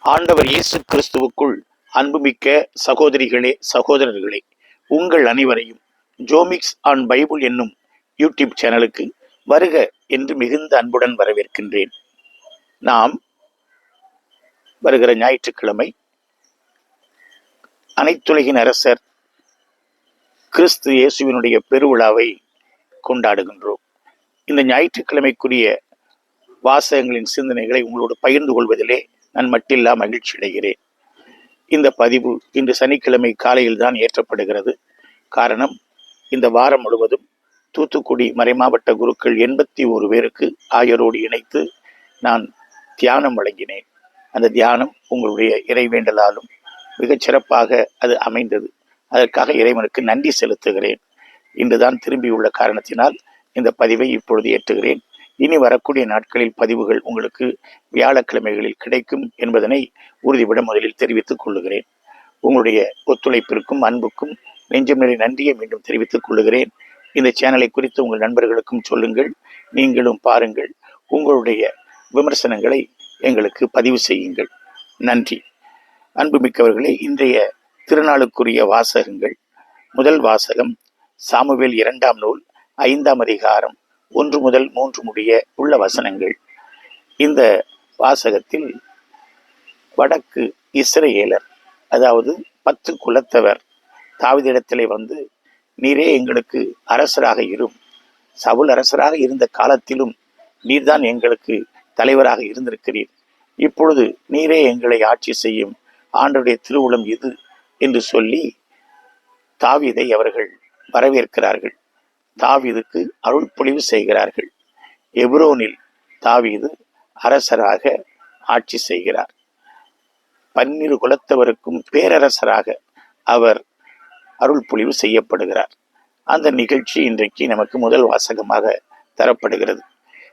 ஆண்டவர் இயேசு கிறிஸ்துவுக்குள் அன்புமிக்க சகோதரிகளே, சகோதரர்களே, உங்கள் அனைவரையும் ஜோமிக்ஸ் ஆன் பைபிள் என்னும் யூடியூப் சேனலுக்கு வருக என்று மிகுந்த அன்புடன் வரவேற்கின்றேன். நாம் வருகிற ஞாயிற்றுக்கிழமை அனைத்துலகின் அரசர் கிறிஸ்து இயேசுவினுடைய பெருவிழாவை கொண்டாடுகின்றோம். இந்த ஞாயிற்றுக்கிழமைக்குரிய வாசகங்களின் சிந்தனைகளை உங்களோடு பகிர்ந்து கொள்வதிலே நான் மட்டில்லா மகிழ்ச்சி அடைகிறேன். இந்த பதிவு இன்று சனிக்கிழமை காலையில் தான் ஏற்றப்படுகிறது. காரணம், இந்த வாரம் முழுவதும் தூத்துக்குடி மறைமாவட்ட குருக்கள் 81 பேருக்கு ஆயரோடு இணைத்து நான் தியானம் வழங்கினேன். அந்த தியானம் உங்களுடைய இறைவேண்டலாலும் மிகச் சிறப்பாக அது அமைந்தது. அதற்காக இறைவனுக்கு நன்றி செலுத்துகிறேன். இன்றுதான் திரும்பியுள்ள காரணத்தினால் இந்த பதிவை இப்பொழுது ஏற்றுகிறேன். இனி வரக்கூடிய நாட்களில் பதிவுகள் உங்களுக்கு வியாழக்கிழமைகளில் கிடைக்கும் என்பதனை உறுதிவிட முதலில் தெரிவித்துக் கொள்ளுகிறேன். உங்களுடைய ஒத்துழைப்பிற்கும் அன்புக்கும் நெஞ்சம் நிறை நன்றியை மீண்டும் தெரிவித்துக் கொள்ளுகிறேன். இந்த சேனலை குறித்து உங்கள் நண்பர்களுக்கும் சொல்லுங்கள். நீங்களும் பாருங்கள். உங்களுடைய விமர்சனங்களை எங்களுக்கு பதிவு செய்யுங்கள். நன்றி. அன்புமிக்கவர்களே, இன்றைய திருநாளுக்குரிய வாசகங்கள். முதல் வாசகம் சாமுவேல் 2ஆம் நூல் 5ஆம் அதிகாரம் 1 முதல் 3 முடிய உள்ள வசனங்கள். இந்த வாசகத்தில் வடக்கு இஸ்ரவேலர், அதாவது 10 குலத்தவர் தாவீதிடத்திலே வந்து, நீரே எங்களுக்கு அரசராக இரும், சவுல் அரசராக இருந்த காலத்திலும் நீர்தான் எங்களுக்கு தலைவராக இருந்திருக்கிறீர், இப்பொழுது நீரே எங்களை ஆட்சி செய்யும், ஆண்டவருடைய திருவுளம் இது என்று சொல்லி தாவீதை அவர்கள் வரவேற்கிறார்கள். தாவீதுக்கு அருள் பொழிவு செய்கிறார்கள். எப்ரோனில் தாவீது அரசராக ஆட்சி செய்கிறார். 12 குலத்தவருக்கும் பேரரசராக அவர் அருள் பொழிவு செய்யப்படுகிறார். அந்த நிகழ்ச்சி இன்றைக்கு நமக்கு முதல் வாசகமாக தரப்படுகிறது.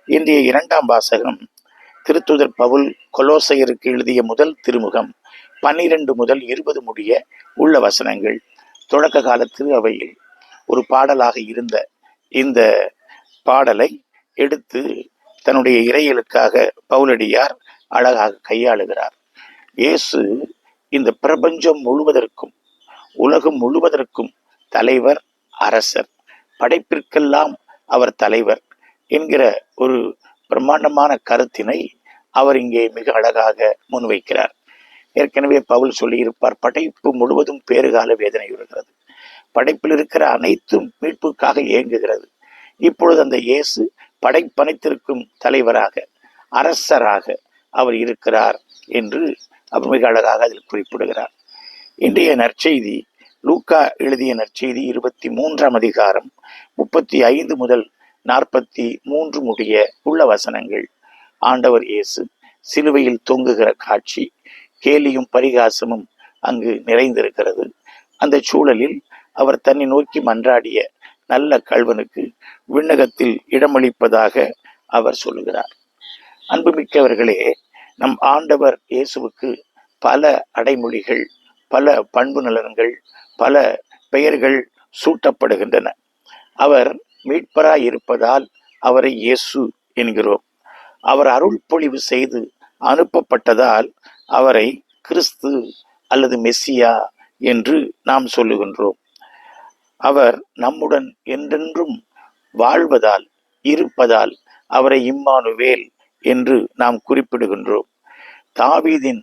இன்றைய 2ஆம் வாசகம் திருத்தூதர் பவுல் கொலோசையருக்கு எழுதிய முதல் திருமுகம் 12 முதல் 20 முடிய உள்ள வசனங்கள். தொடக்க கால திரு அவையில் ஒரு பாடலாக இருந்த இந்த பாடலை எடுத்து தன்னுடைய இறையலுக்காக பவுலடியார் அழகாக கையாளுகிறார். இயேசு இந்த பிரபஞ்சம் முழுவதற்கும், உலகம் முழுவதற்கும் தலைவர், அரசர், படைப்பிற்கெல்லாம் அவர் தலைவர் என்கிற ஒரு பிரம்மாண்டமான கருத்தினை அவர் இங்கே மிக அழகாக முன்வைக்கிறார். ஏற்கனவே பவுல் சொல்லியிருப்பார், படைப்பு முழுவதும் பேறுகால வேதனை வருகிறது, படைப்பில் இருக்கிற அனைத்தும் மீட்புக்காக இயங்குகிறது. இப்பொழுது அந்த இயேசு படைப்பனைத்திற்கும் தலைவராக, அரசராக அவர் இருக்கிறார் என்று அவர் மிக அழகாக அதில் குறிப்பிடுகிறார். இன்றைய நற்செய்தி லூக்கா எழுதிய நற்செய்தி 23ஆம் அதிகாரம் 35 முதல் 43 முடிய உள்ள வசனங்கள். ஆண்டவர் இயேசு சிலுவையில் தொங்குகிற காட்சி, கேலியும் பரிகாசமும் அங்கு நிறைந்திருக்கிறது. அந்த சூழலில் அவர் தன்னை நோக்கி மன்றாடிய நல்ல கள்வனுக்கு விண்ணகத்தில் இடமளிப்பதாக அவர் சொல்லுகிறார். அன்புமிக்கவர்களே, நம் ஆண்டவர் இயேசுவுக்கு பல அடைமொழிகள், பல பண்பு நலன்கள், பல பெயர்கள் சூட்டப்படுகின்றன. அவர் மீட்பராய் இருப்பதால் அவரை இயேசு என்கிறோம். அவர் அருள் பொழிவு செய்து அனுப்பப்பட்டதால் அவரை கிறிஸ்து அல்லது மெஸ்ஸியா என்று நாம் சொல்லுகின்றோம். அவர் நம்முடன் என்றென்றும் வாழ்வதால், இருப்பதால் அவரை இம்மானுவேல் என்று நாம் குறிப்பிடுகின்றோம். தாவீதின்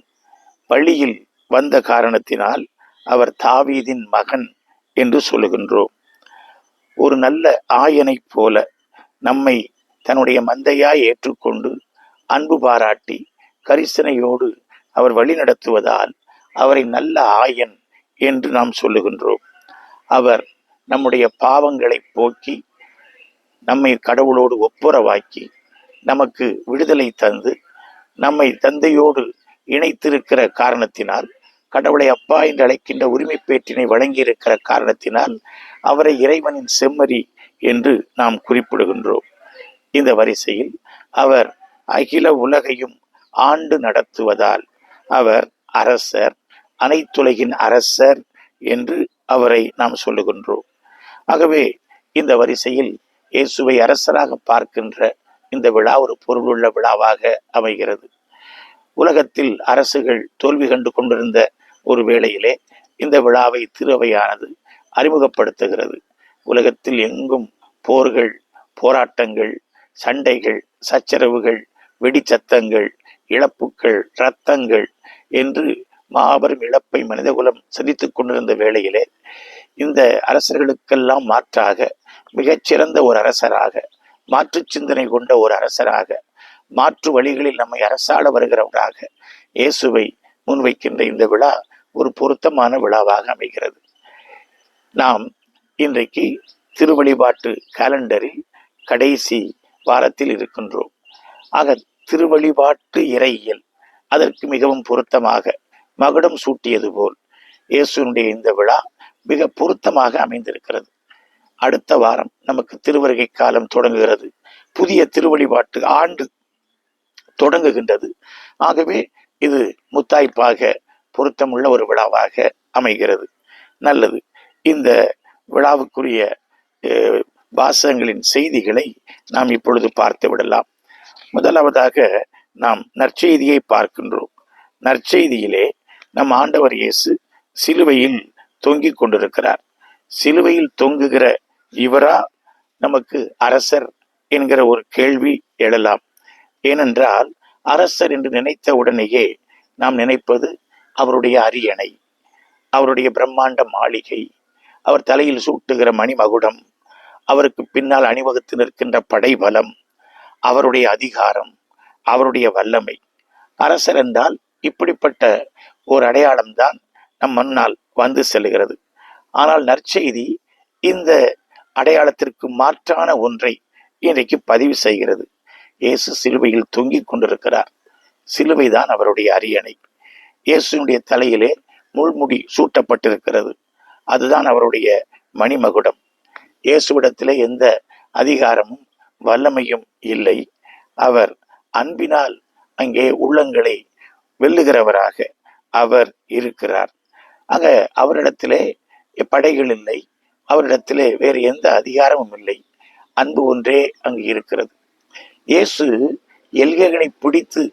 வழியில் வந்த காரணத்தினால் அவர் தாவீதின் மகன் என்று சொல்லுகின்றோம். ஒரு நல்ல ஆயனைப் போல நம்மை தன்னுடைய மந்தையாய் ஏற்றுக்கொண்டு அன்பு பாராட்டி கரிசனையோடு அவர் வழி நடத்துவதால் அவரை நல்ல ஆயன் என்று நாம் சொல்லுகின்றோம். அவர் நம்முடைய பாவங்களை போக்கி நம்மை கடவுளோடு ஒப்புரவாக்கி நமக்கு விடுதலை தந்து நம்மை தந்தையோடு இணைத்திருக்கிற காரணத்தினால், கடவுளை அப்பா என்று அழைக்கின்ற உரிமை பேற்றினை வழங்கியிருக்கிற காரணத்தினால் அவரை இறைவனின் செம்மறி என்று நாம் குறிப்பிடுகின்றோம். இந்த வரிசையில் அவர் அகில உலகையும் ஆண்டு நடத்துவதால் அவர் அரசர், அனைத்துலகின் அரசர் என்று அவரை நாம் சொல்லுகின்றோம். ஆகவே இந்த வரிசையில் இயேசுவை அரசராக பார்க்கின்ற இந்த விழா ஒரு பொருளுள்ள விழாவாக அமைகிறது. உலகத்தில் அரசுகள் தோல்வி கண்டு கொண்டிருந்த ஒரு வேளையிலே இந்த விழாவை திருவையானது அறிமுகப்படுத்துகிறது. உலகத்தில் எங்கும் போர்கள், போராட்டங்கள், சண்டைகள், சச்சரவுகள், வெடிச்சத்தங்கள், இழப்புகள், இரத்தங்கள் என்று மாபெரும் இழப்பை மனிதகுலம் சந்தித்துக் கொண்டிருந்த வேளையிலே இந்த அரசர்களுக்கெல்லாம் மாற்றாக மிகச்சிறந்த ஒரு அரசராக, மாற்று சிந்தனை கொண்ட ஒரு அரசராக, மாற்று வழிகளில் நம்மை அரசாள வருகிறவராக இயேசுவை முன்வைக்கின்ற இந்த விழா ஒரு பொருத்தமான விழாவாக அமைகிறது. நாம் இன்றைக்கு திருவழிபாட்டு காலண்டரில் கடைசி வாரத்தில் இருக்கின்றோம். ஆக திருவழிபாட்டு இறையியல் அதற்கு மிகவும் பொருத்தமாக மகுடம் சூட்டியது போல் இயேசுனுடைய இந்த விழா மிக பொருத்தமாக அமைந்திருக்கிறது. அடுத்த வாரம் நமக்கு திருவருகை காலம் தொடங்குகிறது. புதிய திருவழிபாட்டு ஆண்டு தொடங்குகின்றது. ஆகவே இது முத்தாய்ப்பாக பொருத்தமுள்ள ஒரு விழாவாக அமைகிறது. நல்லது. இந்த விழாவுக்குரிய வாசகங்களின் செய்திகளை நாம் இப்பொழுது பார்த்து விடலாம். முதலாவதாக நாம் நற்செய்தியை பார்க்கின்றோம். நற்செய்தியிலே நம் ஆண்டவர் இயேசு சிலுவையில் தொங்கிக் கொண்டிருக்கிறார். சிலுவையில் தொங்குகிற இவரா நமக்கு அரசர் என்கிற ஒரு கேள்வி எழலாம். ஏனென்றால் அரசர் என்று நினைத்த உடனேயே நாம் நினைப்பது அவருடைய அரியணை, அவருடைய பிரம்மாண்ட மாளிகை, அவர் தலையில் சூட்டுகிற மணிமகுடம், அவருக்கு பின்னால் அணிவகுத்து நிற்கின்ற படைபலம், அவருடைய அதிகாரம், அவருடைய வல்லமை. அரசர் என்றால் இப்படிப்பட்ட ஒரு அடையாளம்தான் நம் முன்னால் வந்து செல்கிறது. ஆனால் நற்செய்தி இந்த அடையாளத்திற்கு மாற்றான ஒன்றை இன்றைக்கு பதிவு செய்கிறது. இயேசு சிலுவையில் தொங்கிக் கொண்டிருக்கிறார். சிலுவைதான் அவருடைய அரியணை. இயேசுனுடைய தலையிலே முள்முடி சூட்டப்பட்டிருக்கிறது. அதுதான் அவருடைய மணிமகுடம். இயேசுவிடத்திலே எந்த அதிகாரமும் வல்லமையும் இல்லை. அவர் அன்பினால் அங்கே உள்ளங்களை வெல்லுகிறவராக அவர் இருக்கிறார். ஆக அவரிடத்திலே படைகள் இல்லை, அவரிடத்திலே வேறு எந்த அதிகாரமும் இல்லை. அன்பு ஒன்றே அங்கு இருக்கிறது. இயேசு எல்கைகளை பிடித்து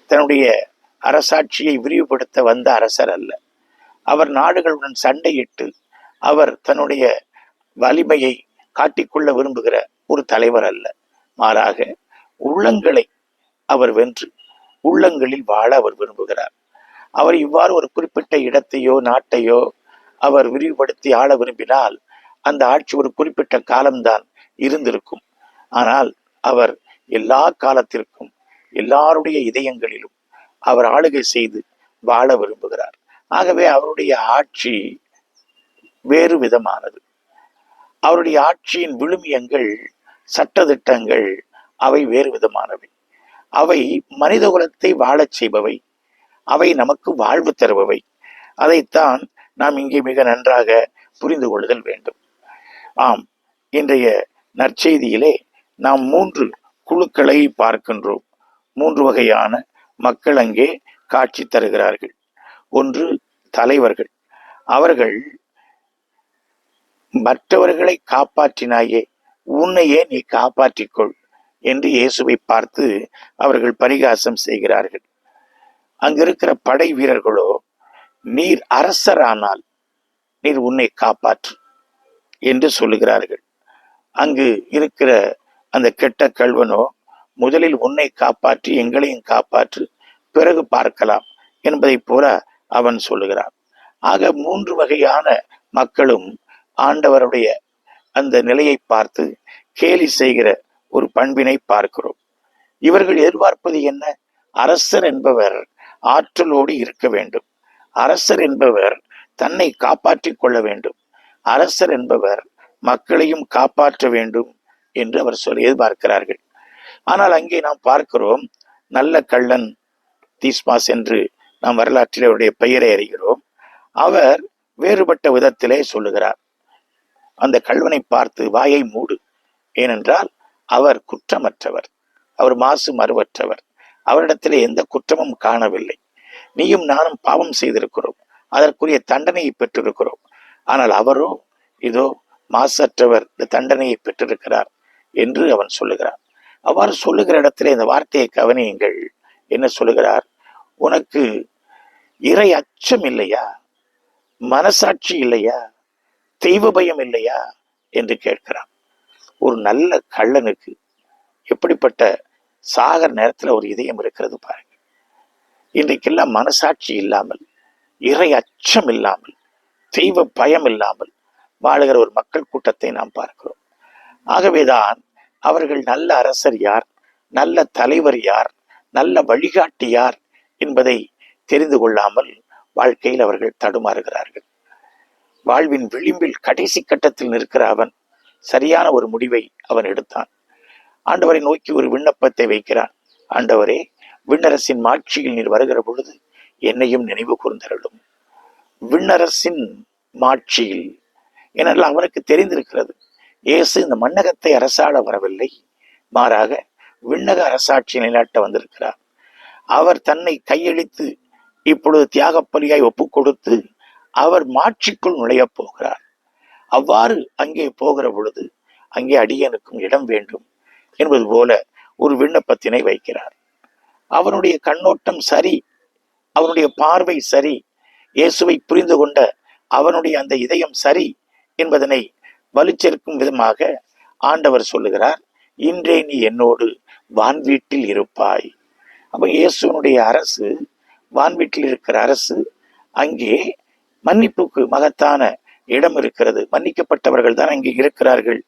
தன்னுடைய அரசாட்சியை விரிவுபடுத்த வந்த அரசர் அல்ல. அவர் நாடுகளுடன் சண்டையிட்டு அவர் தன்னுடைய வலிமையை காட்டிக்கொள்ள விரும்புகிற ஒரு தலைவர் அல்ல. மாறாக உள்ளங்களை அவர் வென்று உள்ளங்களில் வாழ அவர் விரும்புகிறார். அவர் இவ்வாறு ஒரு குறிப்பிட்ட இடத்தையோ நாட்டையோ அவர் விரிவுபடுத்தி ஆள விரும்பினால் அந்த ஆட்சி ஒரு குறிப்பிட்ட காலம்தான் இருந்திருக்கும். ஆனால் அவர் எல்லா காலத்திற்கும் எல்லாருடைய இதயங்களிலும் அவர் ஆளுகை செய்து வாழ விரும்புகிறார். ஆகவே அவருடைய ஆட்சி வேறு விதமானது. அவருடைய ஆட்சியின் விழுமியங்கள், சட்டதிட்டங்கள் அவை வேறு விதமானவை. அவை மனித குலத்தை வாழச் செய்பவை, அவை நமக்கு வாழ்வு தருபவை. அதைத்தான் நாம் இங்கே மிக நன்றாக புரிந்து கொள்ளுதல் வேண்டும். ஆம், இன்றைய நற்செய்தியிலே நாம் 3 குழுக்களை பார்க்கின்றோம். 3 வகையான மக்கள் அங்கே காட்சி தருகிறார்கள். ஒன்று தலைவர்கள். அவர்கள் மற்றவர்களை காப்பாற்றினாயே, உன்னையே நீ காப்பாற்றிக்கொள் என்று இயேசுவை பார்த்து அவர்கள் பரிகாசம் செய்கிறார்கள். அங்கிருக்கிற படை வீரர்களோ, நீர் அரசரானால் நீர் உன்னை காப்பாற்று என்று சொல்லுகிறார்கள். அங்கு இருக்கிற அந்த கெட்ட கள்வனோ, முதலில் உன்னை காப்பாற்றி எங்களையும் காப்பாற்று, பிறகு பார்க்கலாம் என்பதை போல அவன் சொல்லுகிறான். ஆக 3 வகையான மக்களும் ஆண்டவருடைய அந்த நிலையை பார்த்து கேலி செய்கிற ஒரு பண்பினை பார்க்கிறோம். இவர்கள் எதிர்பார்ப்பது என்ன? அரசர் என்பவர் ஆற்றலோடு இருக்க வேண்டும். அரசர் என்பவர் தன்னை காப்பாற்றிக் கொள்ள வேண்டும். அரசர் என்பவர் மக்களையும் காப்பாற்ற வேண்டும் என்று அவர் எதிர்பார்க்கிறார்கள். ஆனால் அங்கே நாம் பார்க்கிறோம், நல்ல கள்ளன் தீஸ்மாஸ் என்று நாம் வரலாற்றில் அவருடைய பெயரை அறிகிறோம். அவர் வேறுபட்ட விதத்திலே சொல்லுகிறார். அந்த கள்வனை பார்த்து வாயை மூடு, ஏனென்றால் அவர் குற்றமற்றவர், அவர் மாசு மறுவற்றவர், அவரிடத்திலே எந்த குற்றமும் காணவில்லை. நீயும் நானும் பாவம் செய்திருக்கிறோம், அதற்குரிய தண்டனையை பெற்றிருக்கிறோம். ஆனால் அவரோ இதோ மாசற்றவர், இந்த தண்டனையை பெற்றிருக்கிறார் என்று அவன் சொல்லுகிறார். அவ்வாறு சொல்லுகிற இடத்திலே இந்த வார்த்தையை கவனியுங்கள். என்ன சொல்லுகிறார்? உனக்கு இறை அச்சம் இல்லையா? மனசாட்சி இல்லையா? தெய்வ பயம் இல்லையா என்று கேட்கிறான். ஒரு நல்ல கள்ளனுக்கு எப்படிப்பட்ட சாகர நேரத்துல ஒரு இதயம் இருக்கிறது பாருங்க. இன்றைக்கெல்லாம் மனசாட்சி இல்லாமல், இறை அச்சம் இல்லாமல், தெய்வ பயம் இல்லாமல் வாழுகிற ஒரு மக்கள் கூட்டத்தை நாம் பார்க்கிறோம். ஆகவேதான் அவர்கள் நல்ல அரசர் யார், நல்ல தலைவர் யார், நல்ல வழிகாட்டி யார் என்பதை தெரிந்து கொள்ளாமல் வாழ்க்கையில் அவர்கள் தடுமாறுகிறார்கள். வாழ்வின் விளிம்பில் கடைசி கட்டத்தில் நிற்கிற அவன் சரியான ஒரு முடிவை அவன் எடுத்தான். ஆண்டவரை நோக்கி ஒரு விண்ணப்பத்தை வைக்கிறான். ஆண்டவரே, விண்ணரசின் மாட்சியில் நீர் வருகிற பொழுது என்னையும் நினைவு கூர்ந்தருளும். விண்ணரசின் மாட்சியில், ஏனெல்லாம் அவனுக்கு தெரிந்திருக்கிறது, இயேசு இந்த மண்ணகத்தை அரசாள வரவில்லை, மாறாக விண்ணக அரசாட்சி நிலைநாட்ட வந்திருக்கிறார். அவர் தன்னை கையளித்து இப்பொழுது தியாகப்பலியாய் ஒப்பு கொடுத்து அவர் மாட்சிக்குள் நுழையப் போகிறார். அவ்வாறு அங்கே போகிற பொழுது அங்கே அடியனுக்கும் இடம் வேண்டும் என்பது போல ஒரு விண்ணப்பத்தினை வைக்கிறார். அவனுடைய கண்ணோட்டம் சரி, அவனுடைய பார்வை சரி, இயேசுவை புரிந்து கொண்ட அவனுடைய அந்த இதயம் சரி என்பதனை வலுச்சேர்க்கும் விதமாக ஆண்டவர் சொல்லுகிறார், இன்றே நீ என்னோடு வான்வீட்டில் இருப்பாய். அப்ப இயேசுனுடைய அரசு, வான்வீட்டில் இருக்கிற அரசு, அங்கே மன்னிப்புக்கு மகத்தான இடம் இருக்கிறது, மன்னிக்கப்பட்டவர்கள் தான் அங்கே இருக்கிறார்கள்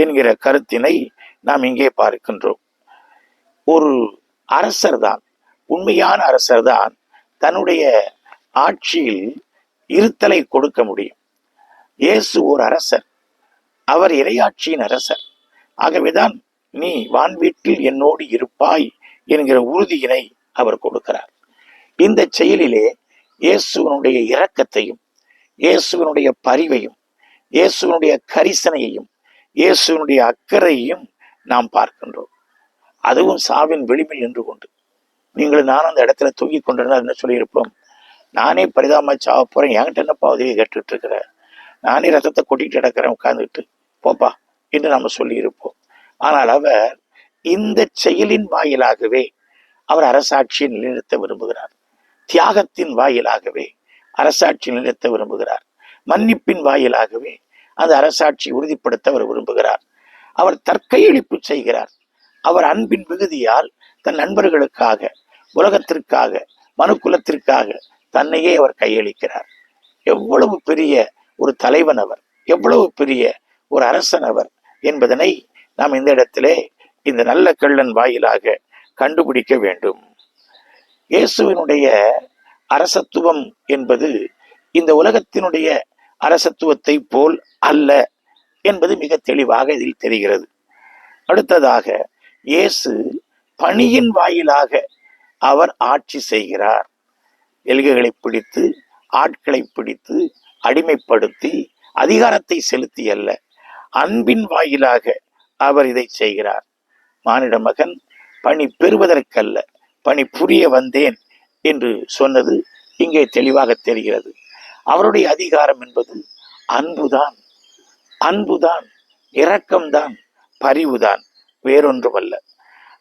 என்கிற கருத்தினை நாம் இங்கே பார்க்கின்றோம். ஒரு அரசர் தான், உண்மையான அரசர் தான் தன்னுடைய ஆட்சியில் இருத்தலை கொடுக்க முடியும். இயேசு ஒரு அரசர், அவர் இறையாட்சியின் அரசர். ஆகவேதான் நீ வான்வீட்டில் என்னோடு இருப்பாய் என்கிற உறுதியினை அவர் கொடுக்கிறார். இந்த செயலிலே இயேசுவனுடைய இரக்கத்தையும், இயேசுவனுடைய பரிவையும், இயேசுவனுடைய கரிசனையையும், இயேசுவனுடைய அக்கறையையும் நாம் பார்க்கின்றோம். அதுவும் சாவின் விளிம்பில் நின்று கொண்டு, நீங்களும் நானும் அந்த இடத்துல தூங்கி கொண்டிருந்தா என்ன சொல்லியிருப்போம்? நானே பரிதாபமா சாவ போறேன், என்கிட்ட என்னப்பா உதவி கேட்டுட்டு இருக்கிற, நானே ரத்தத்தை கொட்டிட்டு கிடக்கிறேன் உட்கார்ந்துட்டு, போப்பா என்று நாம சொல்லி இருப்போம். ஆனால் அவர் இந்த செயலின் வாயிலாகவே அவர் அரசாட்சியை நிலைநிறுத்த விரும்புகிறார். தியாகத்தின் வாயிலாகவே அரசாட்சி நிலைநிறுத்த விரும்புகிறார். மன்னிப்பின் வாயிலாகவே அந்த அரசாட்சி உறுதிப்படுத்த அவர் விரும்புகிறார். அவர் தற்கையளிப்பு செய்கிறார். அவர் அன்பின் மிகுதியால் தன் நண்பர்களுக்காக, உலகத்திற்காக, மனுக்குலத்திற்காக தன்னையே அவர் கையளிக்கிறார். எவ்வளவு பெரிய ஒரு தலைவன் அவர், எவ்வளவு பெரிய ஒரு அரசன் அவர் என்பதனை நாம் இந்த இடத்திலே இந்த நல்ல கள்ளன் வாயிலாக கண்டுபிடிக்க வேண்டும். இயேசுவினுடைய அரசத்துவம் என்பது இந்த உலகத்தினுடைய அரசத்துவத்தை போல் அல்ல என்பது மிக தெளிவாக இதில் தெரிகிறது. அடுத்ததாக, இயேசு பணியின் வாயிலாக அவர் ஆட்சி செய்கிறார். எல்கைகளை பிடித்து, ஆட்களை பிடித்து, அடிமைப்படுத்தி, அதிகாரத்தை செலுத்தி அல்ல, அன்பின் வாயிலாக அவர் இதை செய்கிறார். மானிட மகன் பணி பெறுவதற்கல்ல, பணி புரிய வந்தேன் என்று சொன்னது இங்கே தெளிவாக தெரிகிறது. அவருடைய அதிகாரம் என்பது அன்புதான், அன்புதான், இரக்கம்தான், பரிவுதான், வேறொன்றுமல்ல.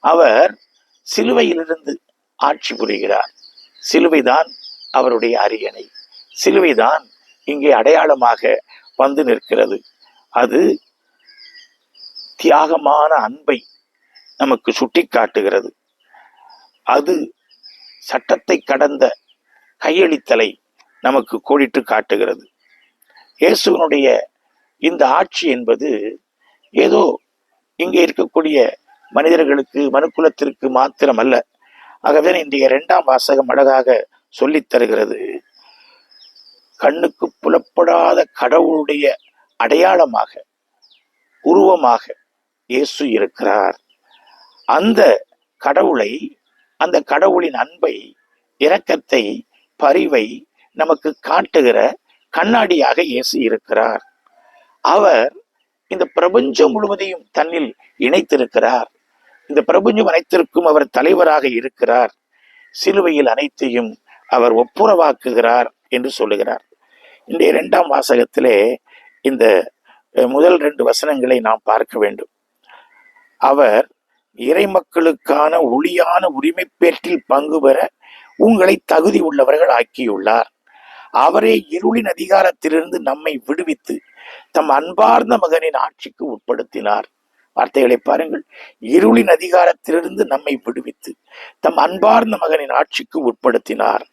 அவர் சிலுவையிலிருந்து ஆட்சி புரிகிறார். சிலுவைதான் அவருடைய அரியணை, சிலுவைதான் இங்கே அடையாளமாக வந்து நிற்கிறது. அது தியாகமான அன்பை நமக்கு சுட்டி காட்டுகிறது. அது சட்டத்தை கடந்த கையளித்தலை நமக்கு கோடிட்டு காட்டுகிறது. இயேசுவனுடைய இந்த ஆட்சி என்பது ஏதோ இங்கே இருக்கக்கூடிய மனிதர்களுக்கு, மனுக்குலத்திற்கு மாத்திரம் அல்ல. ஆகவே இன்றைய 2ஆம் வாசகம் அழகாக சொல்லித் தருகிறது. கண்ணுக்கு புலப்படாத கடவுளுடைய அடையாளமாக, உருவமாக இயேசு இருக்கிறார். அந்த கடவுளை, அந்த கடவுளின் அன்பை, இரக்கத்தை, பரிவை நமக்கு காட்டுகிற கண்ணாடியாக இயேசு இருக்கிறார். அவர் இந்த பிரபஞ்சம் முழுவதையும் தன்னில் இணைத்திருக்கிறார். இந்த பிரபஞ்சம் அனைத்திற்கும் அவர் தலைவராக இருக்கிறார். சிலுவையில் அனைத்தையும் அவர் ஒப்புரவாக்குகிறார் என்று சொல்லுகிறார். இன்றைய 2ஆம் வாசகத்திலே இந்த முதல் 2 வசனங்களை நாம் பார்க்க வேண்டும். அவர் இறை மக்களுக்கான ஒளியான உரிமை பேற்றில் பங்கு பெற உங்களை தகுதி உள்ளவர்கள் ஆக்கியுள்ளார். அவரே இருளின் அதிகாரத்திலிருந்து நம்மை விடுவித்து தம் அன்பார்ந்த மகனின் ஆட்சிக்கு உட்படுத்தினார். வார்த்தைகளை பாருங்கள். இருளின் அதிகாரத்திலிருந்து நம்மை விடுவித்து தம் அன்பார்ந்த மகனின் ஆட்சிக்கு உட்படுத்தினார்.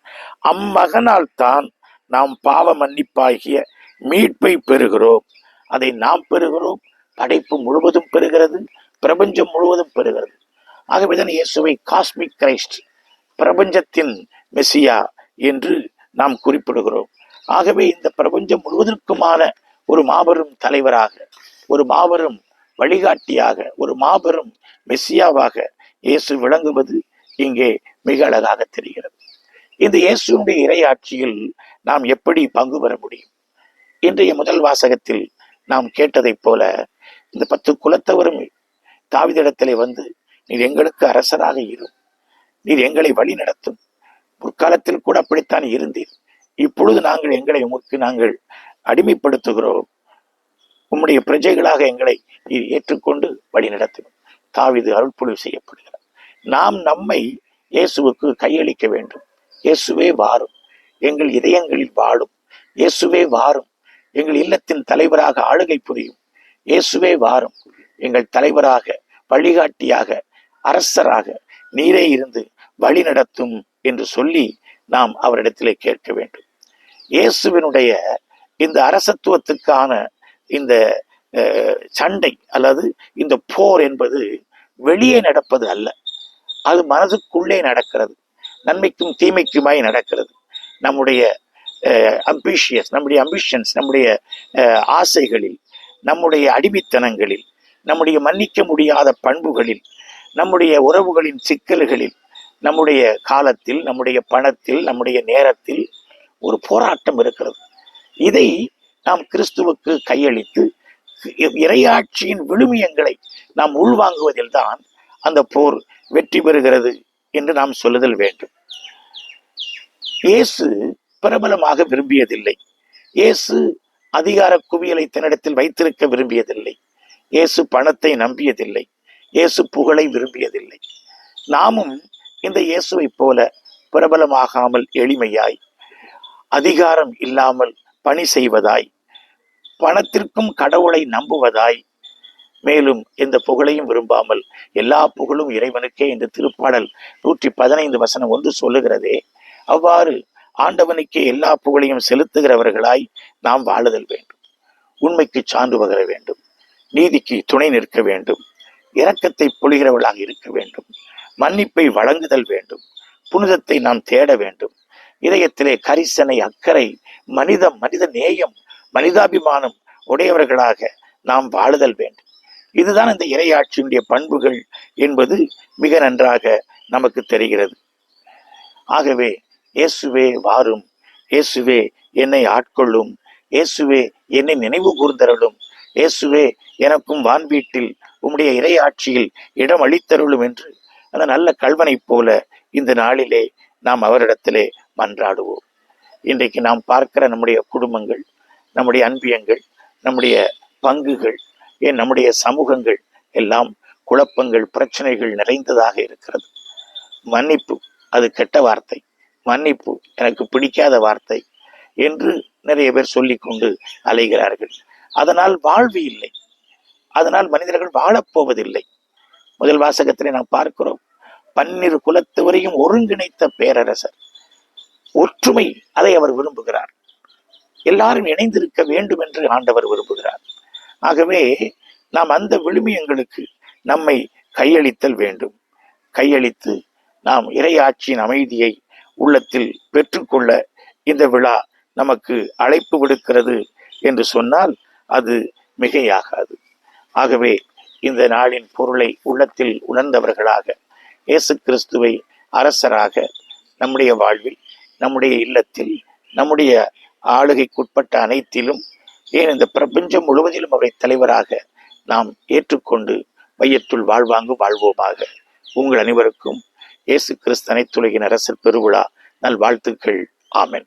அம்மகனால் தான் நாம் பாவ மன்னிப்பாகிய மீட்பை பெறுகிறோம். அதை நாம் பெறுகிறோம், படைப்பு முழுவதும் பெறுகிறது, பிரபஞ்சம் முழுவதும் பெறுகிறது. ஆகவேதான் இயேசுவை காஸ்மிக் கிரைஸ்ட், பிரபஞ்சத்தின் மெசியா என்று நாம் குறிப்பிடுகிறோம். ஆகவே இந்த பிரபஞ்சம் முழுவதற்குமான ஒரு மாபெரும் தலைவராக, ஒரு மாபெரும் வழிகாட்டியாக, ஒரு மாபெரும் மெசியாவாக இயேசு விளங்குவது இங்கே மிக அழகாக தெரிகிறது. இந்த இயேசுடைய இறையாட்சியில் நாம் எப்படி பங்கு பெற முடியும்? இன்றைய முதல் வாசகத்தில் நாம் கேட்டதைப் போல இந்த 10 குலத்தவரும் தாவீதிடத்திலே வந்து, நீர் எங்களுக்கு அரசராக இரும், நீர் எங்களை வழி நடத்தும், முற்காலத்தில் கூட அப்படித்தான் இருந்தீர், இப்பொழுது நாங்கள் எங்களை உமக்கு நாங்கள் அடிமைப்படுத்துகிறோம், உம்முடைய பிரஜைகளாக எங்களை நீர் ஏற்றுக்கொண்டு வழி நடத்தணும். தாவீது அருள்பொழிவு செய்யப்படுகிறார். நாம் நம்மை இயேசுவுக்கு கையளிக்க வேண்டும். இயேசுவே வாரும், எங்கள் இதயங்களில் வாழும். இயேசுவே வாரும், எங்கள் இல்லத்தின் தலைவராக ஆளுகை புரியும். இயேசுவே வாரும், எங்கள் தலைவராக, வழிகாட்டியாக, அரசராக நீரே இருந்து வழி நடத்தும் என்று சொல்லி நாம் அவரிடத்திலே கேட்க வேண்டும். இயேசுவினுடைய இந்த அரசத்துவத்துக்கான இந்த சண்டை அல்லது இந்த போர் என்பது வெளியே நடப்பது அல்ல, அது மனதுக்குள்ளே நடக்கிறது, நன்மைக்கும் தீமைக்குமாய் நடக்கிறது. நம்முடைய நம்முடைய அம்பிஷன்ஸ், நம்முடைய ஆசைகளில், நம்முடைய அடிமைத்தனங்களில், நம்முடைய மன்னிக்க முடியாத பண்புகளில், நம்முடைய உறவுகளின் சிக்கல்களில், நம்முடைய காலத்தில், நம்முடைய பணத்தில், நம்முடைய நேரத்தில் ஒரு போராட்டம் இருக்கிறது. இதை நாம் கிறிஸ்துவுக்கு கையளித்து இறையாட்சியின் விழுமியங்களை நாம் உள்வாங்குவதில் தான் அந்த போர் வெற்றி பெறுகிறது என்று நாம் சொல்லுதல் வேண்டும். இயேசு பிரபலமாக விரும்பியதில்லை. இயேசு அதிகார குவியலை தன்னிடத்தில் வைத்திருக்க விரும்பியதில்லை. இயேசு பணத்தை நம்பியதில்லை. இயேசு புகழை விரும்பியதில்லை. நாமும் இந்த இயேசுவை போல பிரபலமாகாமல் எளிமையாய், அதிகாரம் இல்லாமல் பணி செய்வதாய், பணத்திற்கும் கடவுளை நம்புவதாய், மேலும் எந்த புகழையும் விரும்பாமல் எல்லா புகழும் இறைவனுக்கே என்று திருப்பாடல் 115:1 சொல்லுகிறதே, அவ்வாறு ஆண்டவனுக்கே எல்லா புகழையும் செலுத்துகிறவர்களாய் நாம் வாழுதல் வேண்டும். உண்மைக்கு சான்று பகர வேண்டும், நீதிக்கு துணை நிற்க வேண்டும், இரக்கத்தை பொழிகிறவர்களாக இருக்க வேண்டும், மன்னிப்பை வழங்குதல் வேண்டும், புனிதத்தை நாம் தேட வேண்டும், இதயத்திலே கரிசனை, அக்கறை, மனித நேயம், மனிதாபிமானம் உடையவர்களாக நாம் வாழுதல் வேண்டும். இதுதான் இந்த இறையாட்சியினுடைய பண்புகள் என்பது மிக நன்றாக நமக்கு தெரிகிறது. ஆகவே இயேசுவே வாரும், இயேசுவே என்னை ஆட்கொள்ளும், இயேசுவே என்னை நினைவு கூர்ந்தருளும், இயேசுவே எனக்கும் வான்வீட்டில் உம்முடைய இறையாட்சியில் இடம் அளித்தருளும் என்று அந்த நல்ல கல்வனை போல இந்த நாளிலே நாம் அவரிடத்திலே மன்றாடுவோம். இன்றைக்கு நாம் பார்க்கிற நம்முடைய குடும்பங்கள், நம்முடைய அன்பியங்கள், நம்முடைய பங்குகள், ஏன் நம்முடைய சமூகங்கள் எல்லாம் குழப்பங்கள், பிரச்சனைகள் நிறைந்ததாக இருக்கிறது. மன்னிப்பு அது கெட்ட வார்த்தை, மன்னிப்பு எனக்கு பிடிக்காத வார்த்தை என்று நிறைய பேர் சொல்லிக் கொண்டு அலைகிறார்கள். அதனால் வாழ்வு இல்லை, அதனால் மனிதர்கள் வாழப்போவதில்லை. முதல் வாசகத்திலே நாம் பார்க்கிறோம், 12 குலத்தவரையும் ஒருங்கிணைத்த பேரரசர். ஒற்றுமை, அதை அவர் விரும்புகிறார். எல்லாரும் இணைந்திருக்க வேண்டும் என்று ஆண்டவர் விரும்புகிறார். ஆகவே நாம் அந்த விழுமியங்களுக்கு நம்மை கையளித்தல் வேண்டும். கையளித்து நாம் இறையாட்சியின் அமைதியை உள்ளத்தில் பெற்றுக்கொள்ள இந்த விழா நமக்கு அழைப்பு விடுக்கிறது என்று சொன்னால் அது மிகையாகாது. ஆகவே இந்த நாளின் பொருளை உள்ளத்தில் உணர்ந்தவர்களாக இயேசு கிறிஸ்துவை அரசராக நம்முடைய வாழ்வில், நம்முடைய இல்லத்தில், நம்முடைய ஆளுகைக்குட்பட்ட அனைத்திலும், ஏன் இந்த பிரபஞ்சம் முழுவதிலும் அவரை தலைவராக நாம் ஏற்றுக்கொண்டு வையத்துள் வாழ்வோமாக. உங்கள் அனைவருக்கும் இயேசு கிறிஸ்து அனைத்துலகின் அரசர் பெருவிழா நல்வாழ்த்துக்கள். ஆமென்.